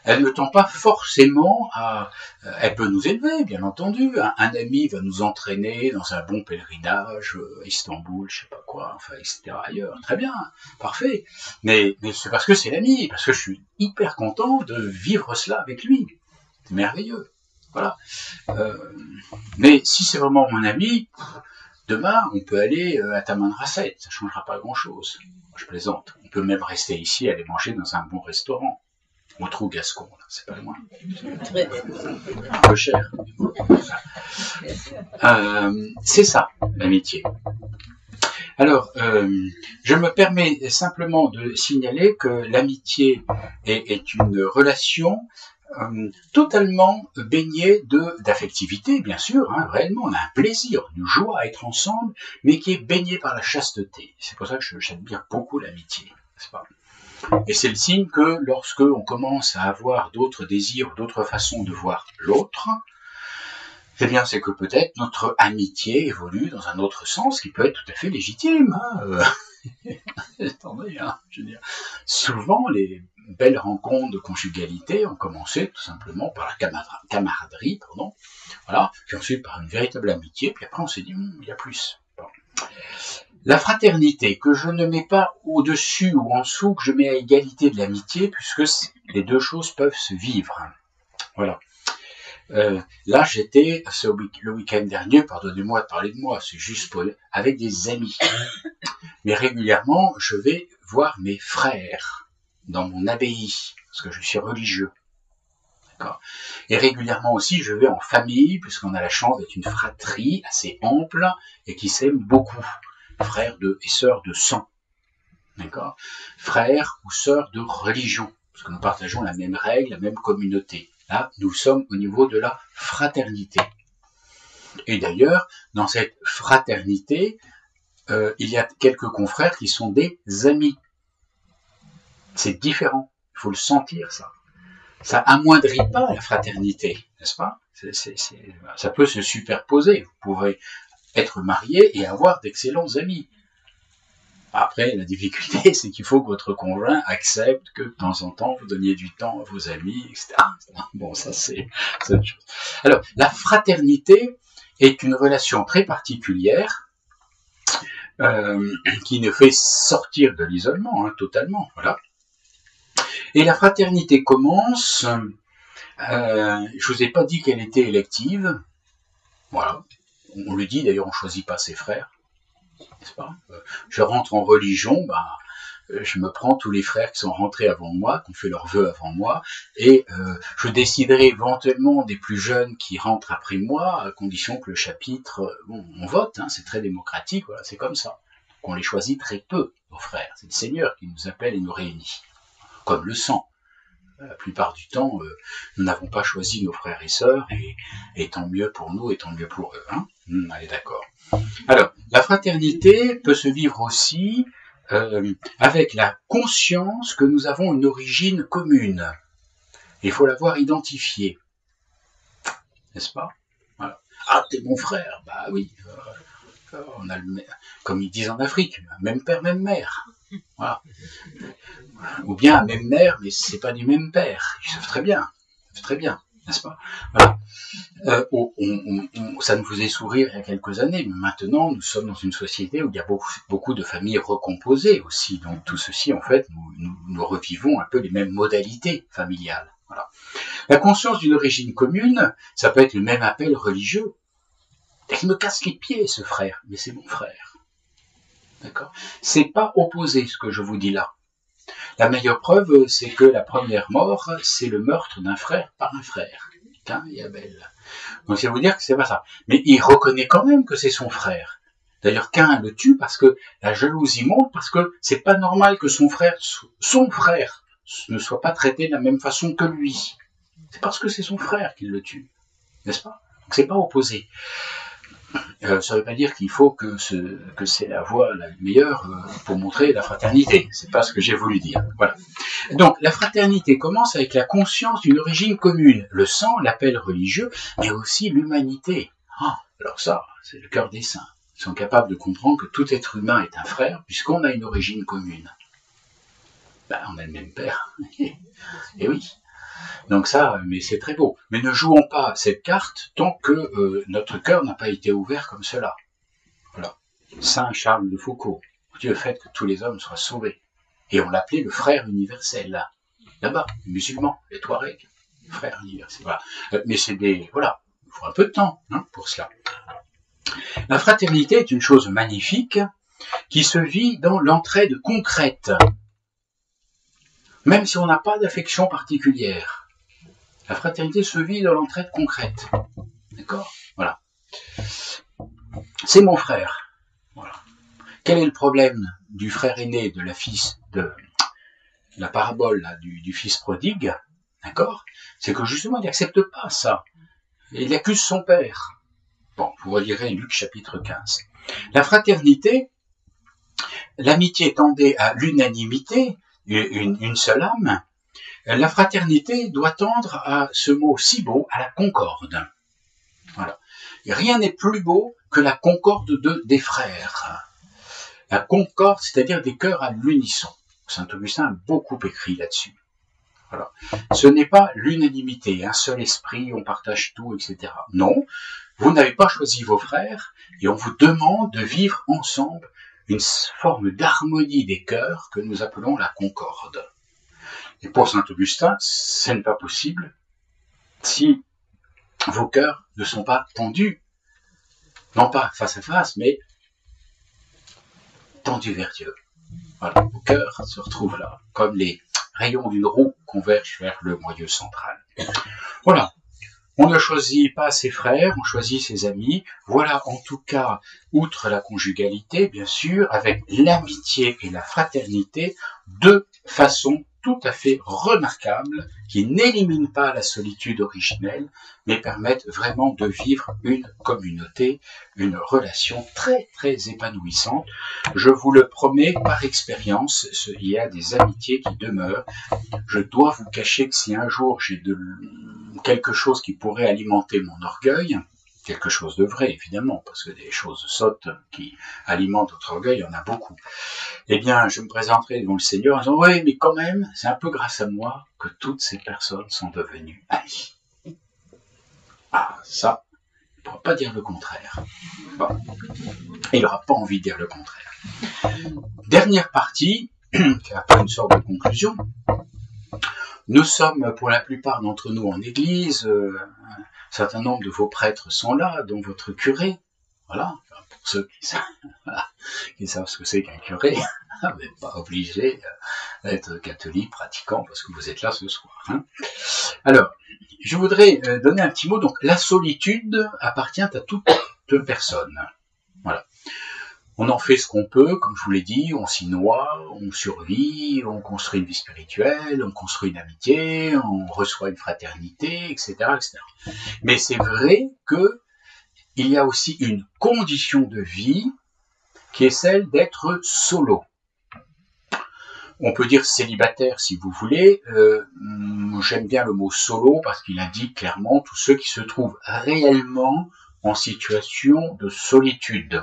Elle ne tend pas forcément à... Elle peut nous élever, bien entendu. Un ami va nous entraîner dans un bon pèlerinage, Istanbul, je sais pas quoi, enfin, etc. ailleurs. Très bien, parfait. Mais c'est parce que c'est l'ami, parce que je suis hyper content de vivre cela avec lui. C'est merveilleux. Voilà. Mais si c'est vraiment mon ami, Demain, on peut aller à Tamanrasset, ça ne changera pas grand-chose. Je plaisante. On peut même rester ici et aller manger dans un bon restaurant. Au Trou Gascon, là, c'est pas loin. Un peu cher. C'est ça, l'amitié. Alors, je me permets simplement de signaler que l'amitié est une relation totalement baignée d'affectivité, bien sûr, hein, réellement, on a un plaisir, une joie à être ensemble, mais qui est baignée par la chasteté. C'est pour ça que j'admire beaucoup l'amitié, n'est-ce pas? Et c'est le signe que lorsque on commence à avoir d'autres désirs, d'autres façons de voir l'autre, eh bien, c'est que peut-être notre amitié évolue dans un autre sens qui peut être tout à fait légitime. Hein. Attendez, hein, je veux dire, souvent les belles rencontres de conjugalité ont commencé tout simplement par la camaraderie, voilà, puis ensuite par une véritable amitié, puis après on s'est dit, il y a plus. Bon. La fraternité, que je ne mets pas au-dessus ou en dessous, que je mets à égalité de l'amitié, puisque les deux choses peuvent se vivre. Voilà. Là, j'étais le week-end dernier, pardonnez-moi de parler de moi, c'est juste avec des amis. Mais régulièrement, je vais voir mes frères dans mon abbaye, parce que je suis religieux. D'accord. Et régulièrement aussi, je vais en famille, puisqu'on a la chance d'être une fratrie assez ample et qui s'aime beaucoup. Frères et sœurs de sang. D'accord. Frères ou sœurs de religion, parce que nous partageons la même règle, la même communauté. Là, nous sommes au niveau de la fraternité. Et d'ailleurs, dans cette fraternité, il y a quelques confrères qui sont des amis. C'est différent, il faut le sentir, ça. Ça amoindrit pas la fraternité, n'est-ce pas? Ça peut se superposer. Vous pourrez être marié et avoir d'excellents amis. Après, la difficulté, c'est qu'il faut que votre conjoint accepte que de temps en temps, vous donniez du temps à vos amis, etc. Bon, ça, c'est autre chose. Alors, la fraternité est une relation très particulière qui nous fait sortir de l'isolement, hein, totalement. Voilà. Et la fraternité commence, je vous ai pas dit qu'elle était élective. Voilà. On le dit, d'ailleurs, on choisit pas ses frères. N'est-ce pas? Je rentre en religion, je me prends tous les frères qui sont rentrés avant moi, qui ont fait leurs vœux avant moi, et je déciderai éventuellement des plus jeunes qui rentrent après moi, à condition que le chapitre, on vote, hein, c'est très démocratique, voilà, c'est comme ça. Donc on les choisit très peu, nos frères. C'est le Seigneur qui nous appelle et nous réunit, comme le sang. La plupart du temps, nous n'avons pas choisi nos frères et sœurs, et tant mieux pour nous, et tant mieux pour eux. Hein. Allez, d'accord. Alors, la fraternité peut se vivre aussi avec la conscience que nous avons une origine commune. Il faut l'avoir identifiée. N'est-ce pas? Voilà. Ah, t'es mon frère. Bah oui. On a comme ils disent en Afrique, même père, même mère. Voilà. Ou bien même mère, mais c'est pas du même père. Ils savent très bien. Très bien, n'est-ce pas? Voilà. Ça nous faisait sourire il y a quelques années, mais maintenant nous sommes dans une société où il y a beaucoup de familles recomposées aussi. Donc tout ceci, en fait, nous revivons un peu les mêmes modalités familiales. Voilà. La conscience d'une origine commune, ça peut être le même appel religieux. Il me casse les pieds, ce frère, mais c'est mon frère. D'accord? C'est pas opposé ce que je vous dis là. La meilleure preuve, c'est que la première mort, c'est le meurtre d'un frère par un frère. Cain et Abel. Donc ça veut dire que c'est pas ça. Mais il reconnaît quand même que c'est son frère. D'ailleurs, Cain le tue parce que la jalousie monte, parce que c'est pas normal que son frère ne soit pas traité de la même façon que lui. C'est parce que c'est son frère qu'il le tue. N'est-ce pas? Donc c'est pas opposé. Ça ne veut pas dire qu'il faut que c'est la voie la meilleure pour montrer la fraternité. C'est pas ce que j'ai voulu dire. Voilà. Donc, la fraternité commence avec la conscience d'une origine commune. Le sang, l'appel religieux, mais aussi l'humanité. Alors ça, c'est le cœur des saints. Ils sont capables de comprendre que tout être humain est un frère, puisqu'on a une origine commune. On a le même père. Et oui. Donc ça, mais c'est très beau. Mais ne jouons pas cette carte tant que notre cœur n'a pas été ouvert comme cela. Voilà. Saint Charles de Foucault. Dieu fait que tous les hommes soient sauvés. Et on l'appelait le frère universel. Là-bas, les musulmans, les Touaregs, frère universel. Voilà. Mais c'est voilà. Il faut un peu de temps pour cela. La fraternité est une chose magnifique qui se vit dans l'entraide concrète, même si on n'a pas d'affection particulière. La fraternité se vit dans l'entraide concrète. D'accord? Voilà. C'est mon frère. Voilà. Quel est le problème du frère aîné de la parabole là, du fils prodigue? D'accord? C'est que justement, il n'accepte pas ça. Et il accuse son père. Bon, vous relirez Luc chapitre 15. La fraternité, l'amitié tendait à l'unanimité, une seule âme. La fraternité doit tendre à ce mot si beau, à la concorde. Voilà. Et rien n'est plus beau que la concorde des frères. La concorde, c'est-à-dire des cœurs à l'unisson. Saint Augustin a beaucoup écrit là-dessus. Voilà. Ce n'est pas l'unanimité, un seul esprit, on partage tout, etc. Non, vous n'avez pas choisi vos frères et on vous demande de vivre ensemble une forme d'harmonie des cœurs que nous appelons la concorde. Et pour Saint Augustin, ce n'est pas possible si vos cœurs ne sont pas tendus, non pas face à face, mais tendus vers Dieu. Voilà, vos cœurs se retrouvent là, comme les rayons d'une roue convergent vers le moyeu central. Voilà, on ne choisit pas ses frères, on choisit ses amis. Voilà en tout cas, outre la conjugalité, bien sûr, avec l'amitié et la fraternité, deux façons tout à fait remarquables qui n'éliminent pas la solitude originelle, mais permettent vraiment de vivre une communauté, une relation très très épanouissante. Je vous le promets par expérience, il y a des amitiés qui demeurent. Je dois vous cacher que si un jour j'ai quelque chose qui pourrait alimenter mon orgueil, quelque chose de vrai évidemment, parce que des choses sottes qui alimentent votre orgueil, il y en a beaucoup, eh bien je me présenterai devant le Seigneur en disant « Oui, mais quand même, c'est un peu grâce à moi que toutes ces personnes sont devenues amies. » Ah, ça, il ne pourra pas dire le contraire. Bon. Il n'aura pas envie de dire le contraire. Dernière partie, qui est un peu une sorte de conclusion. Nous sommes pour la plupart d'entre nous en église, un certain nombre de vos prêtres sont là, dont votre curé. Voilà, pour ceux qui savent ce que c'est qu'un curé, vous n'êtes pas obligé d'être catholique, pratiquant, parce que vous êtes là ce soir. Hein. Alors, je voudrais donner un petit mot. Donc, la solitude appartient à toute personne. Voilà. On en fait ce qu'on peut, comme je vous l'ai dit, on s'y noie, on survit, on construit une vie spirituelle, on construit une amitié, on reçoit une fraternité, etc. etc. Mais c'est vrai qu'il y a aussi une condition de vie qui est celle d'être solo. On peut dire célibataire si vous voulez. J'aime bien le mot solo parce qu'il indique clairement tous ceux qui se trouvent réellement en situation de solitude.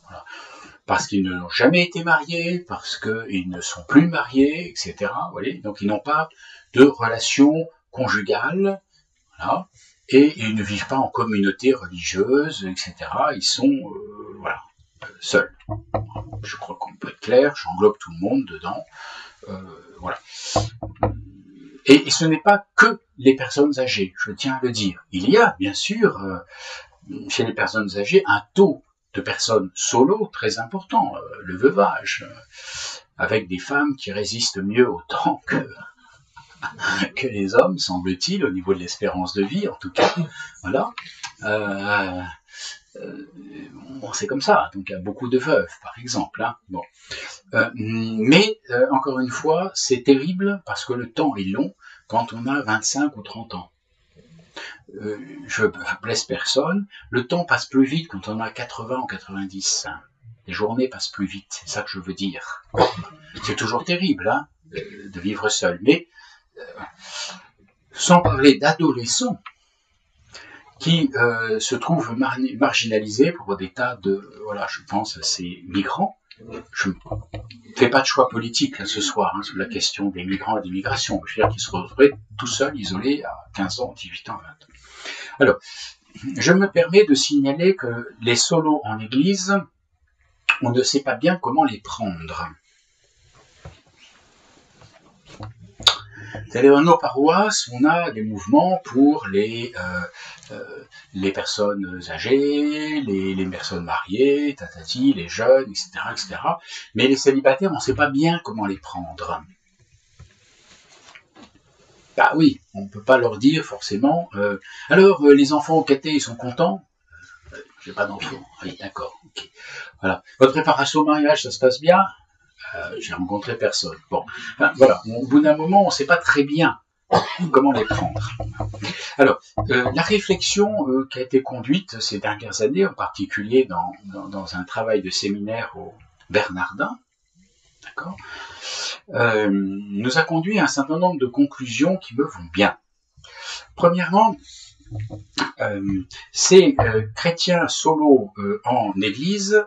Voilà. Parce qu'ils n'ont jamais été mariés, parce qu'ils ne sont plus mariés, etc. Voilà. Donc ils n'ont pas de relation conjugale, voilà. Et ils ne vivent pas en communauté religieuse, etc. Ils sont voilà, seuls. Je crois qu'on peut être clair, j'englobe tout le monde dedans. Voilà. Et ce n'est pas que les personnes âgées, je tiens à le dire. Il y a, bien sûr, chez les personnes âgées, un taux de personnes solo très important, le veuvage, avec des femmes qui résistent mieux au temps que les hommes, semble-t-il, au niveau de l'espérance de vie, en tout cas. Voilà. Bon, c'est comme ça, donc il y a beaucoup de veuves, par exemple. Hein. Bon. Mais, encore une fois, c'est terrible parce que le temps est long quand on a 25 ou 30 ans. Je blesse personne, le temps passe plus vite quand on a 80 ou 90. Hein. Les journées passent plus vite, c'est ça que je veux dire. C'est toujours terrible hein, de vivre seul, mais sans parler d'adolescents qui se trouvent marginalisés pour des tas de, voilà, je pense à ces migrants. Je ne fais pas de choix politique là, ce soir hein, sur la question des migrants et des migrations. Je veux dire qu'ils se retrouveraient tout seuls, isolés à 15 ans, 18 ans, 20 ans. Alors, je me permets de signaler que les solos en église, on ne sait pas bien comment les prendre. C'est-à-dire, dans nos paroisses, on a des mouvements pour les les personnes âgées, les personnes mariées, tatati, les jeunes, etc., etc. Mais les célibataires, on ne sait pas bien comment les prendre. Bah oui, on ne peut pas leur dire forcément. Alors, les enfants au caté, ils sont contents? J'ai pas d'enfants. Oui, d'accord. Okay. Voilà. Votre préparation au mariage, ça se passe bien? J'ai rencontré personne. Bon, enfin, voilà. Au bout d'un moment, on ne sait pas très bien comment les prendre. Alors, la réflexion qui a été conduite ces dernières années, en particulier dans un travail de séminaire au Bernardin, d'accord, nous a conduit à un certain nombre de conclusions qui me vont bien. Premièrement, ces chrétiens solos en église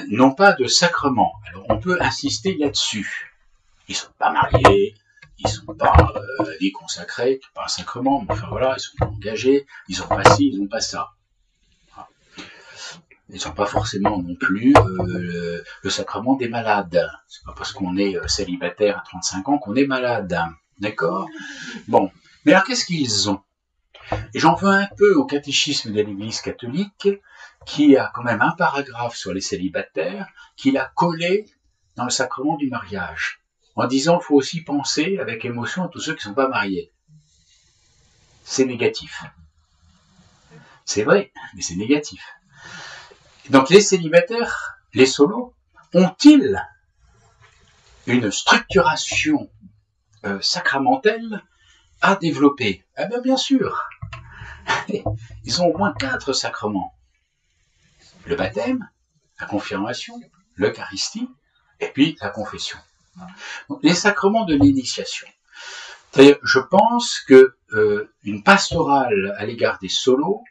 n'ont pas de sacrement. Alors, on peut insister là-dessus. Ils ne sont pas mariés, ils ne sont pas vie consacrés, pas un sacrement, mais enfin voilà, ils sont pas engagés, ils n'ont pas ci, ils n'ont pas ça. Ils n'ont pas forcément non plus le sacrement des malades. C'est pas parce qu'on est célibataire à 35 ans qu'on est malade. D'accord? Bon. Mais alors qu'est-ce qu'ils ont? Et j'en veux un peu au catéchisme de l'Église catholique, qui a quand même un paragraphe sur les célibataires, qu'il a collé dans le sacrement du mariage, en disant qu'il faut aussi penser avec émotion à tous ceux qui ne sont pas mariés. C'est négatif. C'est vrai, mais c'est négatif. Donc les célibataires, les solos, ont-ils une structuration sacramentelle à développer? Eh bien, bien sûr. Ils ont au moins 4 sacrements. Le baptême, la confirmation, l'Eucharistie, et puis la confession. Donc, les sacrements de l'initiation. C'est-à-dire, je pense que une pastorale à l'égard des solos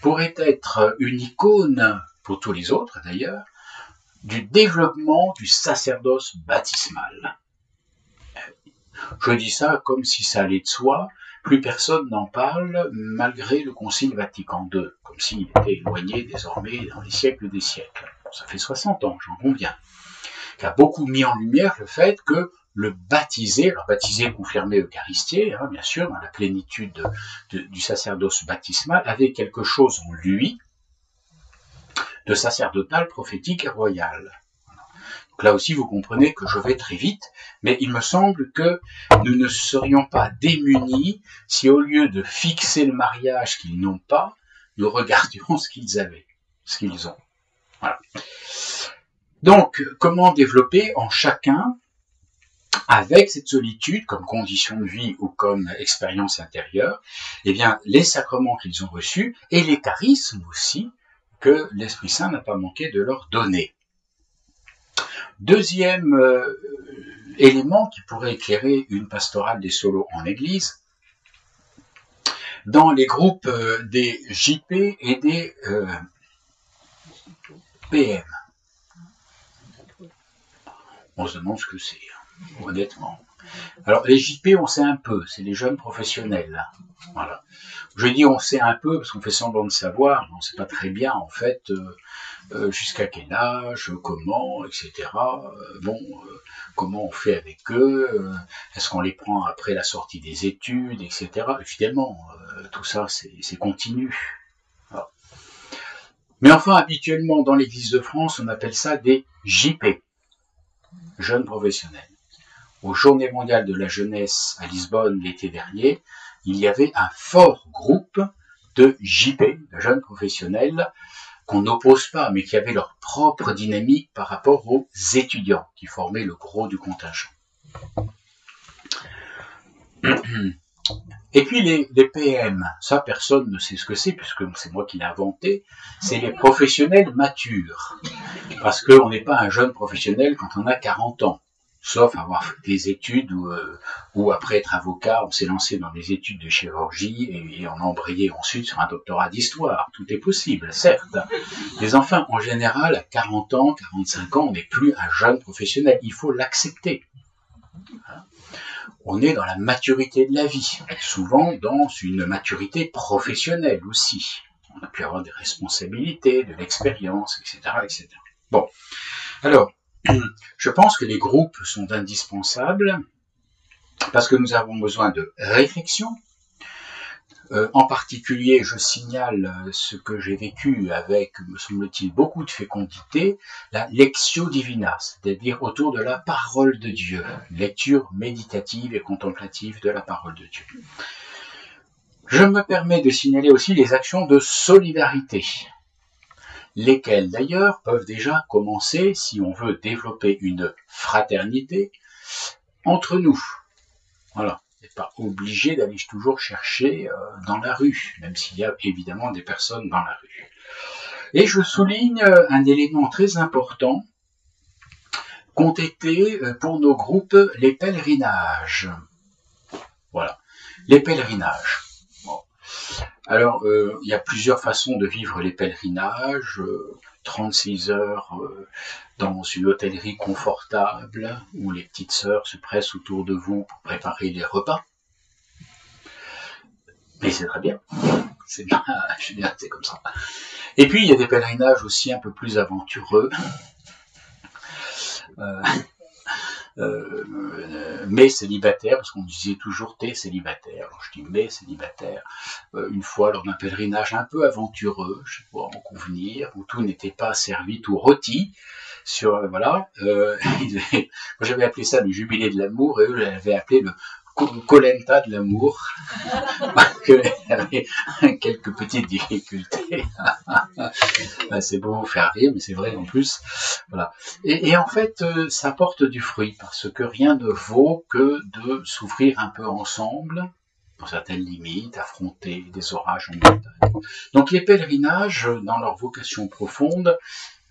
pourrait être une icône, pour tous les autres d'ailleurs, du développement du sacerdoce baptismal. Je dis ça comme si ça allait de soi, plus personne n'en parle malgré le Concile Vatican II, comme s'il était éloigné désormais dans les siècles des siècles. Ça fait 60 ans, j'en conviens, qui a beaucoup mis en lumière le fait que le baptisé, alors baptisé, confirmé, eucharistié, hein, bien sûr, dans la plénitude du sacerdoce baptismal, avait quelque chose en lui de sacerdotal, prophétique et royal. Donc là aussi, vous comprenez que je vais très vite, mais il me semble que nous ne serions pas démunis si au lieu de fixer le mariage qu'ils n'ont pas, nous regardions ce qu'ils avaient, ce qu'ils ont. Voilà. Donc, comment développer en chacun, avec cette solitude comme condition de vie ou comme expérience intérieure, eh bien, les sacrements qu'ils ont reçus et les charismes aussi que l'Esprit Saint n'a pas manqué de leur donner. Deuxième élément qui pourrait éclairer une pastorale des solos en Église, dans les groupes des JP et des PM. On se demande ce que c'est, honnêtement. Alors, les JP, on sait un peu, c'est les jeunes professionnels. Voilà. Je dis on sait un peu parce qu'on fait semblant de savoir, mais on ne sait pas très bien, en fait, jusqu'à quel âge, comment, etc. Comment on fait avec eux, est-ce qu'on les prend après la sortie des études, etc. Évidemment, tout ça, c'est continu. Voilà. Mais enfin, habituellement, dans l'Église de France, on appelle ça des JP, jeunes professionnels. Aux Journées mondiales de la jeunesse à Lisbonne l'été dernier, il y avait un fort groupe de JP, de jeunes professionnels, qu'on n'oppose pas, mais qui avaient leur propre dynamique par rapport aux étudiants, qui formaient le gros du contingent. Et puis les PM, ça personne ne sait ce que c'est, puisque c'est moi qui l'ai inventé, c'est les professionnels matures. Parce qu'on n'est pas un jeune professionnel quand on a 40 ans. Sauf avoir fait des études ou après être avocat, on s'est lancé dans des études de chirurgie et on a embrayé ensuite sur un doctorat d'histoire. Tout est possible, certes. Mais enfin, en général, à 40 ans, 45 ans, on n'est plus un jeune professionnel. Il faut l'accepter. On est dans la maturité de la vie, souvent dans une maturité professionnelle aussi. On a pu avoir des responsabilités, de l'expérience, etc., etc. Bon, alors, je pense que les groupes sont indispensables parce que nous avons besoin de réflexion, En particulier, je signale ce que j'ai vécu avec, me semble-t-il, beaucoup de fécondité, la lectio divina, c'est-à-dire autour de la parole de Dieu, lecture méditative et contemplative de la parole de Dieu. Je me permets de signaler aussi les actions de solidarité, lesquelles d'ailleurs peuvent déjà commencer, si on veut développer une fraternité, entre nous. Voilà. On n'est pas obligé d'aller toujours chercher dans la rue, même s'il y a évidemment des personnes dans la rue. Et je souligne un élément très important qu'ont été pour nos groupes les pèlerinages. Voilà, les pèlerinages. Bon. Alors, il y a plusieurs façons de vivre les pèlerinages. 36 heures dans une hôtellerie confortable où les petites sœurs se pressent autour de vous pour préparer les repas. Mais c'est très bien. C'est bien, c'est comme ça. Et puis, il y a des pèlerinages aussi un peu plus aventureux. Mais célibataire, parce qu'on disait toujours t'es célibataire. Alors je dis mais célibataire. Une fois lors d'un pèlerinage un peu aventureux, je sais pas en convenir, où tout n'était pas servi, tout rôti. Sur voilà, moi j'avais appelé ça le jubilé de l'amour et eux l'avaient appelé le Colenta de l'amour, parce qu'il y avait quelques petites difficultés. C'est beau vous faire rire, mais c'est vrai en plus. Voilà. Et en fait, ça porte du fruit, parce que rien ne vaut que de souffrir un peu ensemble, dans certaines limites, affronter des orages en montagne. Donc les pèlerinages, dans leur vocation profonde,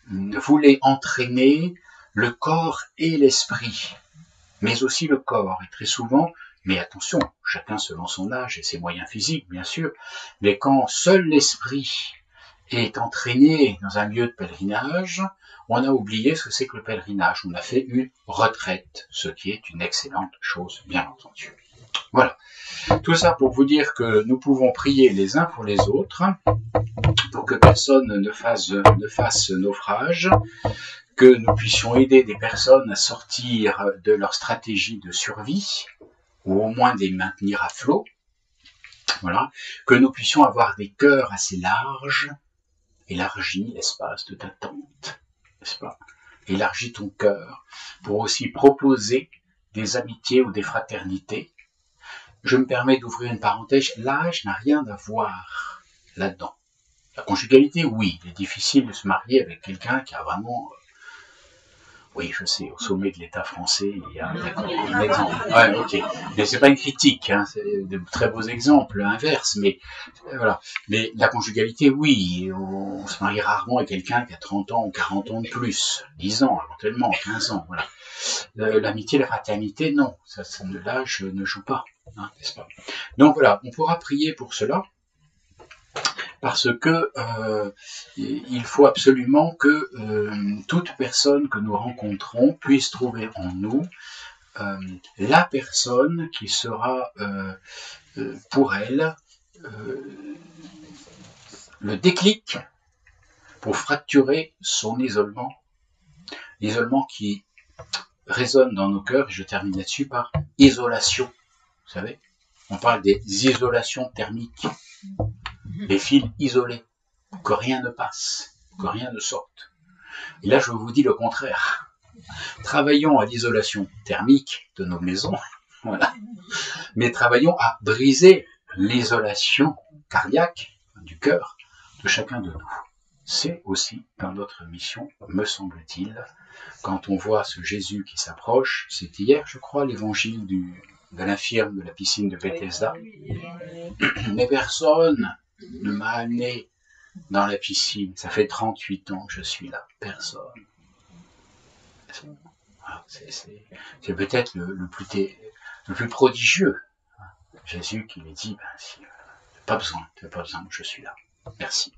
voulaient entraîner le corps et l'esprit, mais aussi le corps, et très souvent, mais attention, chacun selon son âge et ses moyens physiques, bien sûr, mais quand seul l'esprit est entraîné dans un lieu de pèlerinage, on a oublié ce que c'est que le pèlerinage. On a fait une retraite, ce qui est une excellente chose, bien entendu. Voilà. Tout ça pour vous dire que nous pouvons prier les uns pour les autres, pour que personne ne fasse naufrage, que nous puissions aider des personnes à sortir de leur stratégie de survie, ou au moins de les maintenir à flot. Voilà. Que nous puissions avoir des cœurs assez larges, élargis l'espace de ta tente, n'est-ce pas? Élargis ton cœur pour aussi proposer des amitiés ou des fraternités. Je me permets d'ouvrir une parenthèse, l'âge n'a rien à voir là-dedans. La conjugalité, oui, il est difficile de se marier avec quelqu'un qui a vraiment... Oui, je sais, au sommet de l'État français, il y a un exemple. Ouais, ok. Mais c'est pas une critique, hein, c'est de très beaux exemples inverses, mais voilà. Mais la conjugalité, oui, on se marie rarement avec quelqu'un qui a 30 ans ou 40 ans de plus, 10 ans, éventuellement, 15 ans, voilà. L'amitié, la fraternité, non, l'âge ne joue pas, hein, n'est-ce pas? Donc voilà, on pourra prier pour cela. Parce que il faut absolument que toute personne que nous rencontrons puisse trouver en nous la personne qui sera pour elle le déclic pour fracturer son isolement, l'isolement qui résonne dans nos cœurs, et je termine là-dessus par isolation. Vous savez, on parle des isolations thermiques. Les fils isolés, que rien ne passe, que rien ne sorte. Et là, je vous dis le contraire. Travaillons à l'isolation thermique de nos maisons, voilà. Mais travaillons à briser l'isolation cardiaque du cœur de chacun de nous. C'est aussi dans notre mission, me semble-t-il, quand on voit ce Jésus qui s'approche. C'était hier, je crois, l'évangile de l'infirme de la piscine de Bethesda. Mais personne ne m'a amené dans la piscine. Ça fait 38 ans que je suis là. Personne. C'est peut-être le plus prodigieux. Jésus qui lui dit, tu n'as pas besoin, je suis là. Merci.